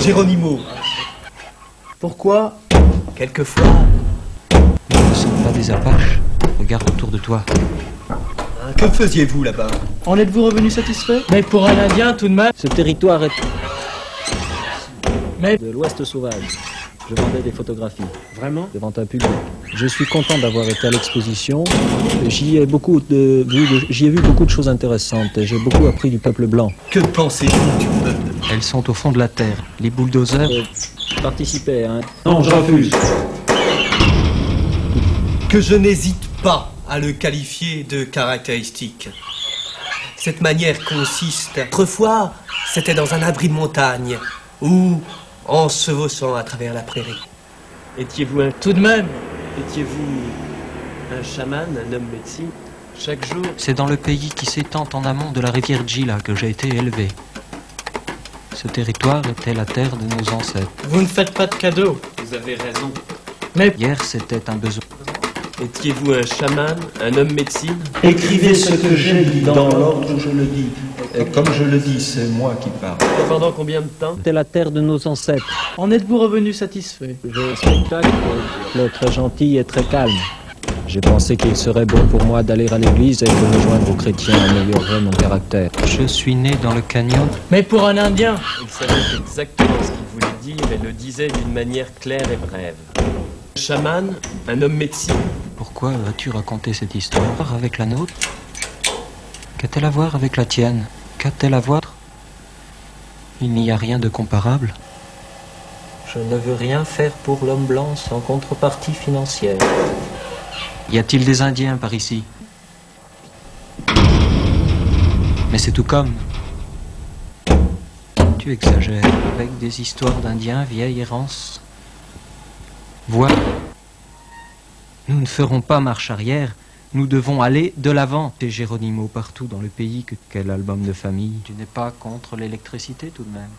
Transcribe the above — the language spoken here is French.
Géronimo. Pourquoi, quelquefois... Nous ne sommes pas des Apaches. Regarde autour de toi. Que faisiez-vous là-bas? En êtes-vous revenu satisfait? Mais pour un Indien, tout de même. Ce territoire est Mais de l'Ouest sauvage. Je vendais des photographies. vraiment? Devant un public. Je suis content d'avoir été à l'exposition. J'y ai vu beaucoup de choses intéressantes. J'ai beaucoup appris du peuple blanc. Que pensez-vous du peuple? Elles sont au fond de la terre. Les bulldozers... Participez, hein. Non, je refuse. Que je n'hésite pas à le qualifier de caractéristique. Cette manière consiste... Autrefois, c'était dans un abri de montagne, ou en se chevauchant à travers la prairie. Étiez-vous un... Tout de même. Étiez-vous un chaman, un homme médecine? Chaque jour... C'est dans le pays qui s'étend en amont de la rivière Gila que j'ai été élevé. Ce territoire était la terre de nos ancêtres. Vous ne faites pas de cadeaux. Vous avez raison. Mais Hier, c'était un besoin. Étiez-vous un chaman, un homme médecine? Écrivez ce que j'ai dit dans l'ordre où je le dis. Et comme je le dis, c'est moi qui parle. Et pendant combien de temps? C'était la terre de nos ancêtres. en êtes-vous revenu satisfait? Le spectacle est très gentil et très calme. J'ai pensé qu'il serait bon pour moi d'aller à l'église et que rejoindre aux chrétiens améliorerait mon caractère. Je suis né dans le canyon. Mais pour un Indien. Il savait exactement ce qu'il voulait dire et le disait d'une manière claire et brève. Un chaman, un homme médecine. Pourquoi as-tu raconté cette histoire avec la nôtre? Qu'a-t-elle à voir avec la tienne? Qu'a-t-elle à voir? Il n'y a rien de comparable. Je ne veux rien faire pour l'homme blanc sans contrepartie financière. Y a-t-il des Indiens par ici? Mais c'est tout comme. Tu exagères avec des histoires d'Indiens, vieille errance. Vois, nous ne ferons pas marche arrière, nous devons aller de l'avant. T'es Géronimo partout dans le pays, quel album de famille. Tu n'es pas contre l'électricité tout de même?